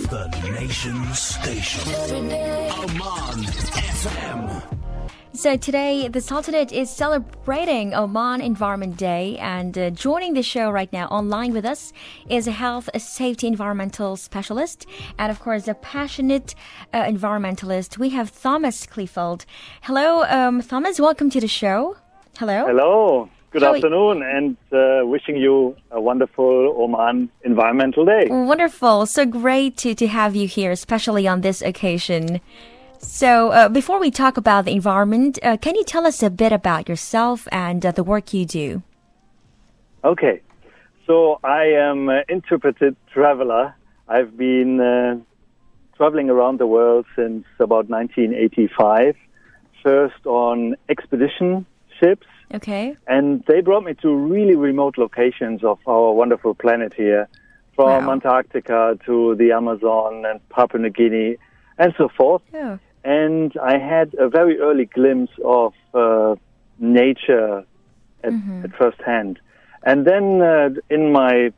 The nation's station. Oman FM. So today, the Sultanate is celebrating Oman Environment Day, and joining the show right now online with us is a health, safety, environmental specialist, and of course a passionate environmentalist. We have Thomas Kleefeld. Hello, Thomas. Welcome to the show. Hello. Hello. Good afternoon, and wishing you a wonderful Oman Environmental Day. Wonderful. So great to have you here, especially on this occasion. So before we talk about the environment, can you tell us a bit about yourself and the work you do? Okay. So I am an interpreted traveler. I've been traveling around the world since about 1985, first on expedition ships. Okay. And they brought me to really remote locations of our wonderful planet here, from Antarctica to the Amazon and Papua New Guinea and so forth. Oh. And I had a very early glimpse of nature at first hand. And then in my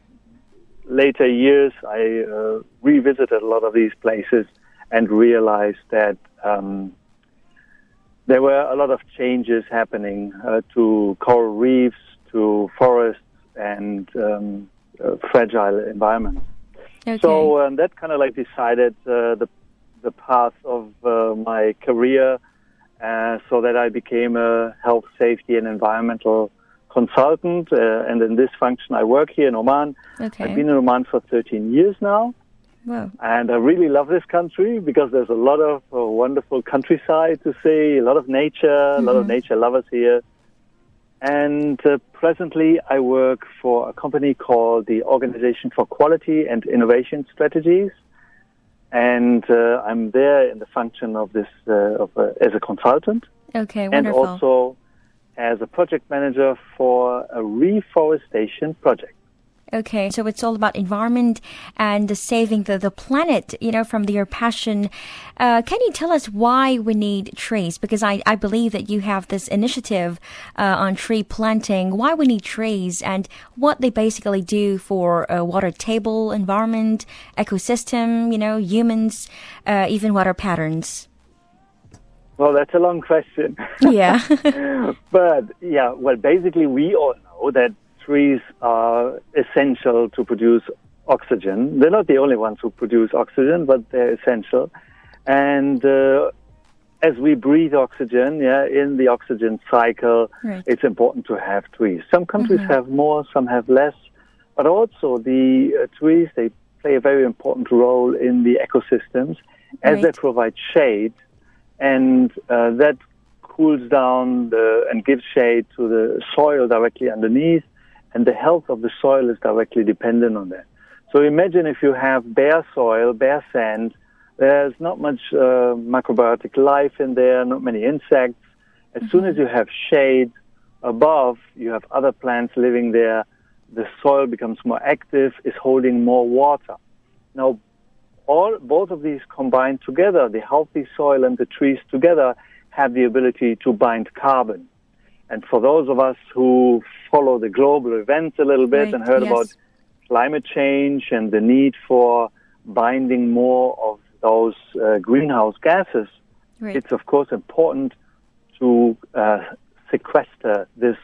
later years, I revisited a lot of these places and realized that there were a lot of changes happening to coral reefs, to forests, and fragile environments. Okay. So that kind of like decided the path of my career, so that I became a health, safety, and environmental consultant. And in this function, I work here in Oman. Okay. I've been in Oman for 13 years now. Wow. And I really love this country because there's a lot of wonderful countryside to see, a lot of nature, a lot of nature lovers here. And presently, I work for a company called the Organization for Quality and Innovation Strategies. And I'm there in the function of this as a consultant. Okay, wonderful. And also as a project manager for a reforestation project. Okay, so it's all about environment and saving the planet, from your passion. Can you tell us why we need trees? Because I believe that you have this initiative on tree planting. Why we need trees and what they basically do for water table, environment, ecosystem, humans, even water patterns. Well, that's a long question. Yeah. But, basically we all know that trees are essential to produce oxygen. They're not the only ones who produce oxygen, but they're essential. And as we breathe oxygen, in the oxygen cycle, it's important to have trees. Some countries have more, some have less. But also the trees, they play a very important role in the ecosystems as they provide shade. And that cools down and gives shade to the soil directly underneath. And the health of the soil is directly dependent on that. So imagine if you have bare soil, bare sand, there's not much microbiotic life in there, not many insects. As soon as you have shade above, you have other plants living there, the soil becomes more active, is holding more water. Now, both of these combined together, the healthy soil and the trees together, have the ability to bind carbon. And for those of us who follow the global events a little bit and heard about climate change and the need for binding more of those greenhouse gases, it's of course important to sequester this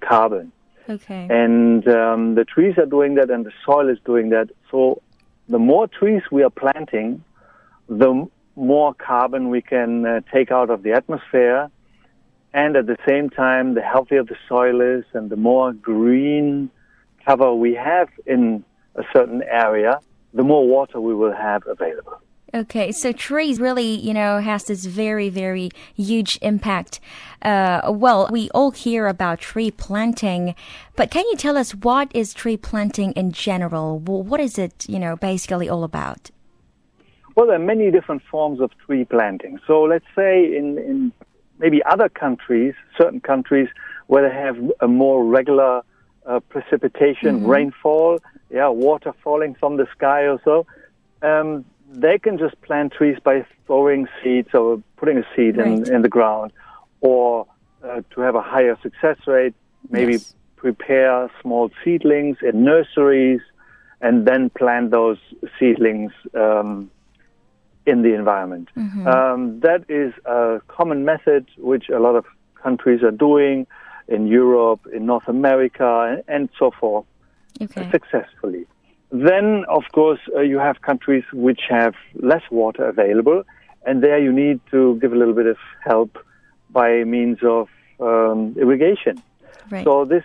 carbon. Okay. And the trees are doing that and the soil is doing that. So the more trees we are planting, the more carbon we can take out of the atmosphere. And at the same time, the healthier the soil is and the more green cover we have in a certain area, the more water we will have available. Okay, so trees really, has this very, very huge impact. We all hear about tree planting, but can you tell us what is tree planting in general? What is it, basically all about? Well, there are many different forms of tree planting. So let's say in maybe other countries, certain countries where they have a more regular precipitation, rainfall, water falling from the sky or so, they can just plant trees by throwing seeds or putting a seed in the ground, or to have a higher success rate, maybe prepare small seedlings in nurseries and then plant those seedlings in the environment. That is a common method which a lot of countries are doing in Europe, in North America, and so forth, successfully. Then, of course, you have countries which have less water available, and there you need to give a little bit of help by means of irrigation. Right. So this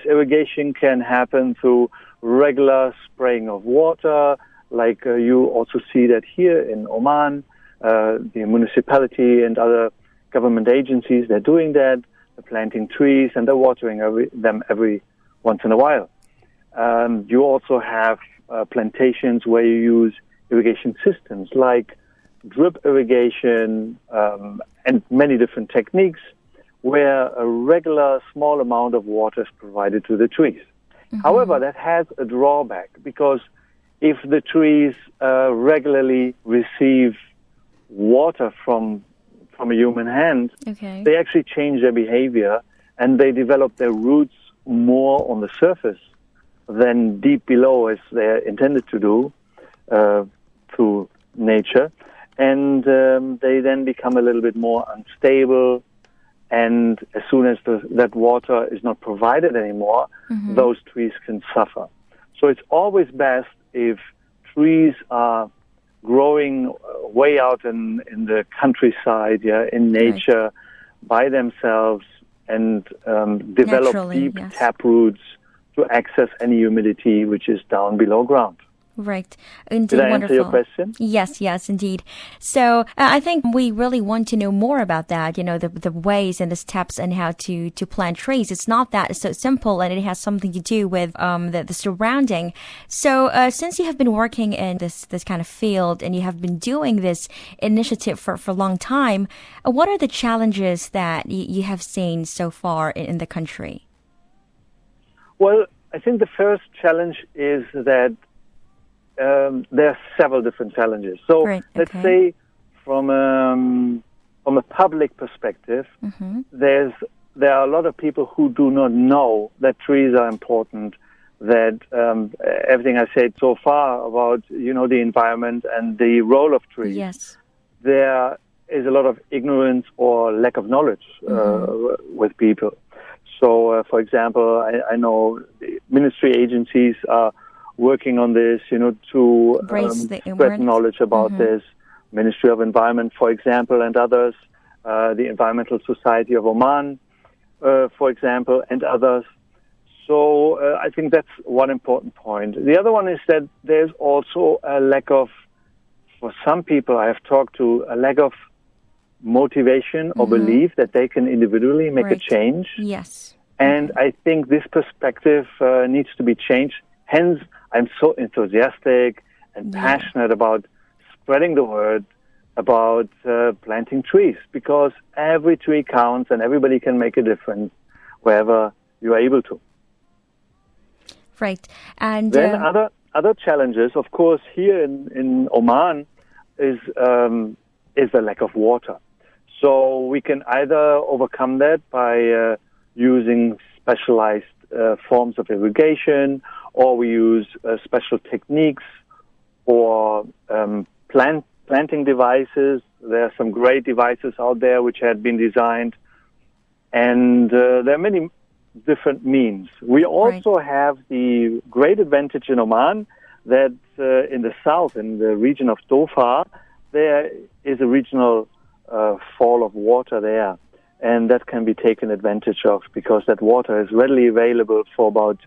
irrigation can happen through regular spraying of water, like you also see that here in Oman. The municipality and other government agencies, they're doing that. They're planting trees and they're watering them every once in a while. You also have plantations where you use irrigation systems like drip irrigation and many different techniques where a regular small amount of water is provided to the trees. However, that has a drawback because if the trees regularly receive water from a human hand, they actually change their behavior and they develop their roots more on the surface than deep below as they're intended to do through nature. And they then become a little bit more unstable. And as soon as that water is not provided anymore, those trees can suffer. So it's always best if trees are growing way out in the countryside, in nature, by themselves, and develop Naturally, deep tap roots to access any humidity which is down below ground. Right. Indeed, Did I wonderful. answer your question? Yes, indeed. So I think we really want to know more about that, the ways and the steps and how to plant trees. It's not that so simple, and it has something to do with the surrounding. So since you have been working in this kind of field and you have been doing this initiative for a long time, what are the challenges that you have seen so far in the country? Well, I think the first challenge is that there are several different challenges. So let's say from a public perspective, there are a lot of people who do not know that trees are important, that everything I said so far about, the environment and the role of trees, there is a lot of ignorance or lack of knowledge with people. So, for example, I know the ministry agencies are working on this, to spread knowledge about this. Ministry of Environment, for example, and others, the Environmental Society of Oman, for example, and others. So I think that's one important point. The other one is that there's also a lack of, for some people I have talked to, a lack of motivation or belief that they can individually make a change. Yes. And I think this perspective needs to be changed. Hence, I'm so enthusiastic and passionate about spreading the word about planting trees, because every tree counts and everybody can make a difference wherever you are able to. Right. And then other challenges, of course, here in Oman is the lack of water. So we can either overcome that by using specialized forms of irrigation, or we use special techniques or planting devices. There are some great devices out there which had been designed, and there are many different means. We also have the great advantage in Oman that in the south, in the region of Dhofar, there is a regional fall of water there, and that can be taken advantage of because that water is readily available for about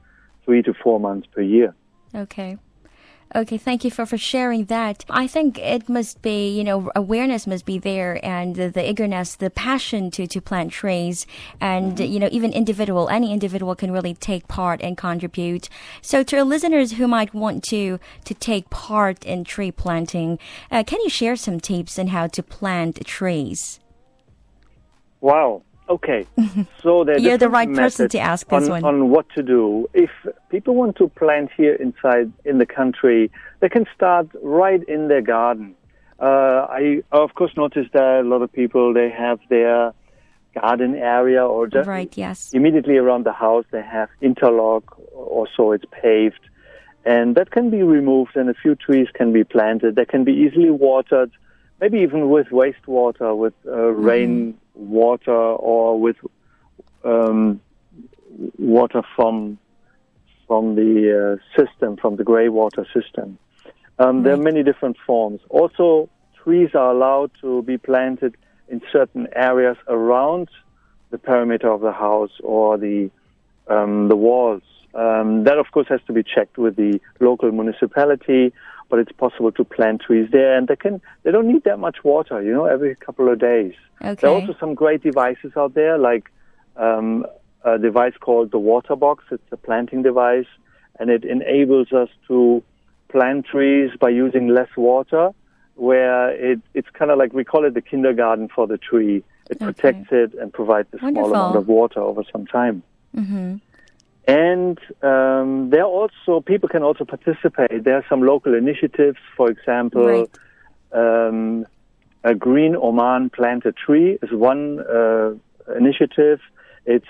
3 to 4 months per year. Okay, thank you for sharing that. I think it must be, awareness must be there, and the eagerness, the passion to plant trees, and, even any individual can really take part and contribute. So to our listeners who might want to take part in tree planting, can you share some tips on how to plant trees? Wow. Okay. So you're the right person to ask this one. On what to do. If people want to plant here inside in the country, they can start right in their garden. I of course noticed that a lot of people, they have their garden area or just immediately around the house they have interlock, or so it's paved, And that can be removed, and a few trees can be planted. They can be easily watered, maybe even with wastewater, with rain water, or with water from the system, from the grey water system. There are many different forms. Also, trees are allowed to be planted in certain areas around the perimeter of the house or the walls. That, of course, has to be checked with the local municipality, but it's possible to plant trees there, and they don't need that much water, every couple of days. Okay. There are also some great devices out there, like a device called the water box. It's a planting device, and it enables us to plant trees by using less water, where it's kind of like, we call it the kindergarten for the tree. It protects it and provides a small amount of water over some time. Mm-hmm. And people can also participate. There are some local initiatives. For example, a Green Oman Plant a Tree is one initiative. It's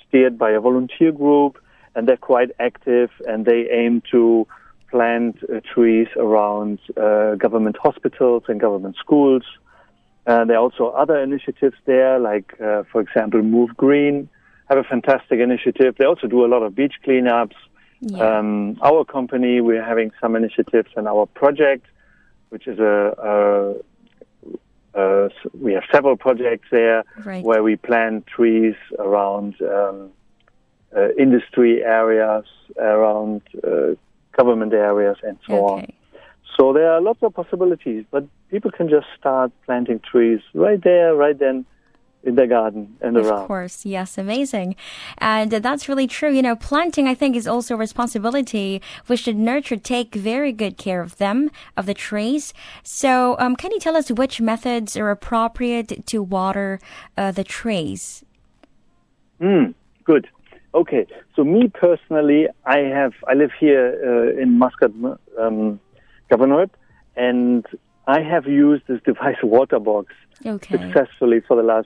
steered by a volunteer group, and they're quite active, and they aim to plant trees around government hospitals and government schools. There are also other initiatives there, like, for example, Move Green, have a fantastic initiative. They also do a lot of beach cleanups. Yeah. Our company, we're having some initiatives in our project, which is we have several projects there where we plant trees around industry areas, around government areas, and so on. So there are lots of possibilities, but people can just start planting trees right there, right then, in the garden and around. Of course, yes, amazing. And that's really true. Planting, I think, is also a responsibility. We should take very good care of them, of the trees. So can you tell us which methods are appropriate to water the trees? Good. Okay. So me personally, I live here in Muscat Governorate, and I have used this device water box successfully for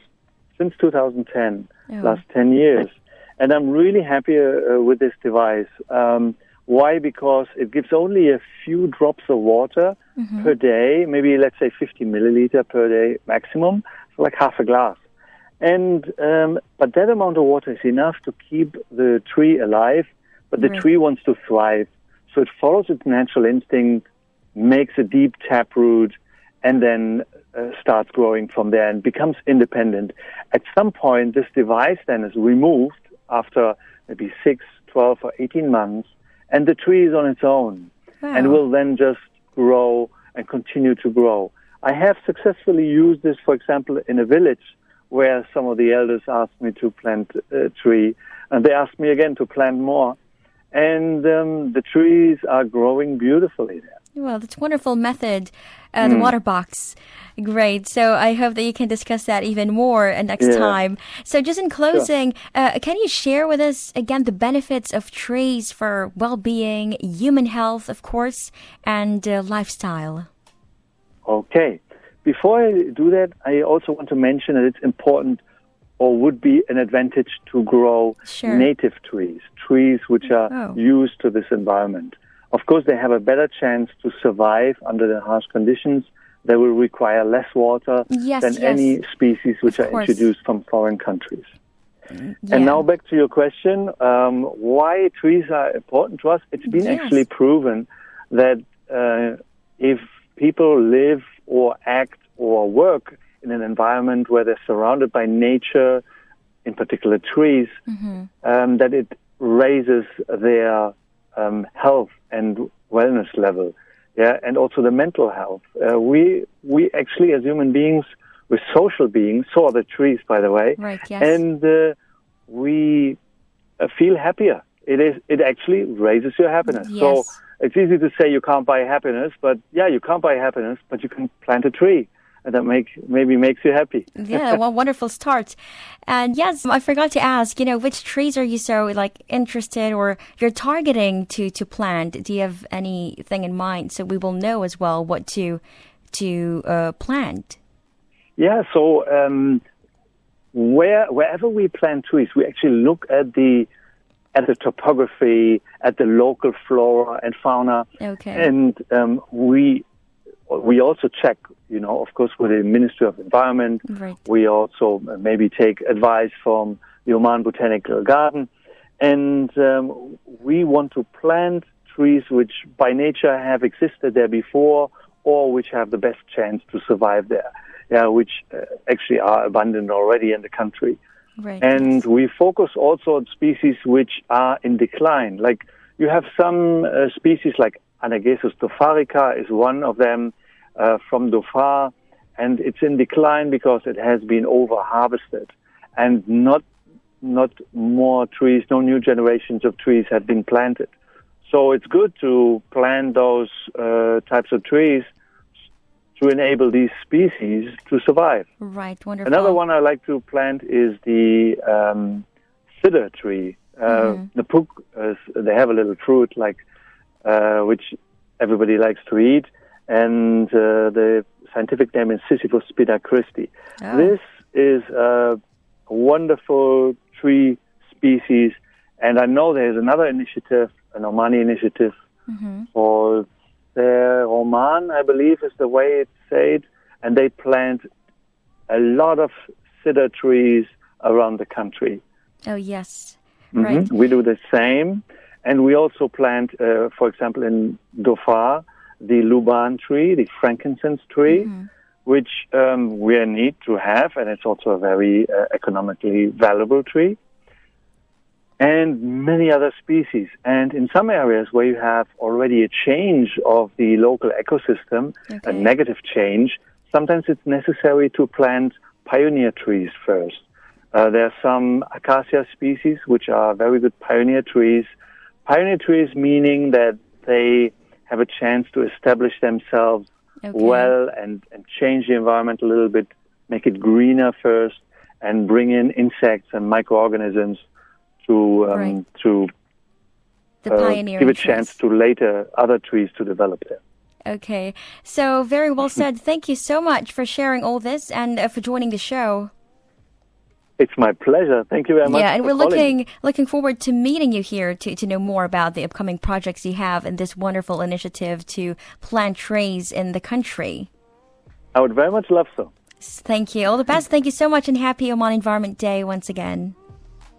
since 2010, last 10 years. And I'm really happy with this device. Why? Because it gives only a few drops of water per day, maybe let's say 50 milliliter per day maximum, so like half a glass. And but that amount of water is enough to keep the tree alive, but the tree wants to thrive. So it follows its natural instinct, makes a deep taproot, and then starts growing from there and becomes independent. At some point, this device then is removed after maybe 6, 12, or 18 months, and the tree is on its own and will then just grow and continue to grow. I have successfully used this, for example, in a village where some of the elders asked me to plant a tree, and they asked me again to plant more. And the trees are growing beautifully there. Well, that's a wonderful method, the water box. Great. So I hope that you can discuss that even more next time. So just in closing, can you share with us, again, the benefits of trees for well-being, human health, of course, and lifestyle? Okay. Before I do that, I also want to mention that it's important, or would be an advantage, to grow native trees which are used to this environment. Of course, they have a better chance to survive under the harsh conditions. They will require less water than any species which are introduced from foreign countries. And now back to your question, why trees are important to us. It's been actually proven that if people live or act or work in an environment where they're surrounded by nature, in particular trees, that it raises their health and wellness level, and also the mental health. We actually, as human beings, we're social beings. So are the trees, by the way, and we feel happier. It actually raises your happiness. So it's easy to say you can't buy happiness, but you can't buy happiness, but you can plant a tree. And that maybe makes you happy. Well, wonderful start. And yes, I forgot to ask, which trees are you so interested or you're targeting to plant? Do you have anything in mind so we will know as well what to plant? Yeah, so wherever we plant trees, we actually look at the at the topography, at the local flora and fauna. Okay. And we also check, of course, with the Ministry of Environment. Right. We also maybe take advice from the Oman Botanical Garden. And we want to plant trees which by nature have existed there before or which have the best chance to survive there, which actually are abundant already in the country. Right. And Yes. we focus also on species which are in decline. Like you have some species like Anagesus dopharica is one of them from Dhofar, and it's in decline because it has been over-harvested. And not more trees, no new generations of trees have been planted. So it's good to plant those types of trees to enable these species to survive. Right, wonderful. Another one I like to plant is the cedar tree. The puk, they have a little fruit which everybody likes to eat, and the scientific name is Sisyphus spina Christi. Oh. This is a wonderful tree species, and I know there's another initiative, an Omani initiative, called Oman, I believe is the way it's said, and they plant a lot of cedar trees around the country. Oh, yes. Right. We do the same, and we also plant, for example, in Dhofar, the Luban tree, the frankincense tree, which we need to have, and it's also a very economically valuable tree. And many other species. And in some areas where you have already a change of the local ecosystem, a negative change, sometimes it's necessary to plant pioneer trees first. There are some acacia species which are very good pioneer trees. Pioneer trees meaning that they have a chance to establish themselves well and change the environment a little bit, make it greener first, and bring in insects and microorganisms to give a chance to later other trees to develop there. Okay, so very well said. Thank you so much for sharing all this and for joining the show. It's my pleasure. Thank you very much. Yeah, and for we're calling. looking forward to meeting you here to know more about the upcoming projects you have in this wonderful initiative to plant trees in the country. I would very much love so. Thank you. All the best. Thank you so much, and happy Oman Environment Day once again.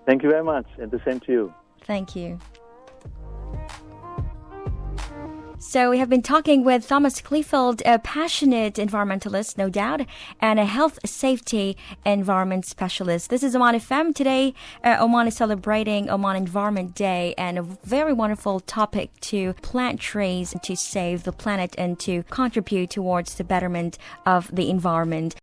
Thank you very much, and the same to you. Thank you. So we have been talking with Thomas Kleefeld, a passionate environmentalist, no doubt, and a health safety environment specialist. This is Oman FM. Today, Oman is celebrating Oman Environment Day, and a very wonderful topic to plant trees to save the planet and to contribute towards the betterment of the environment.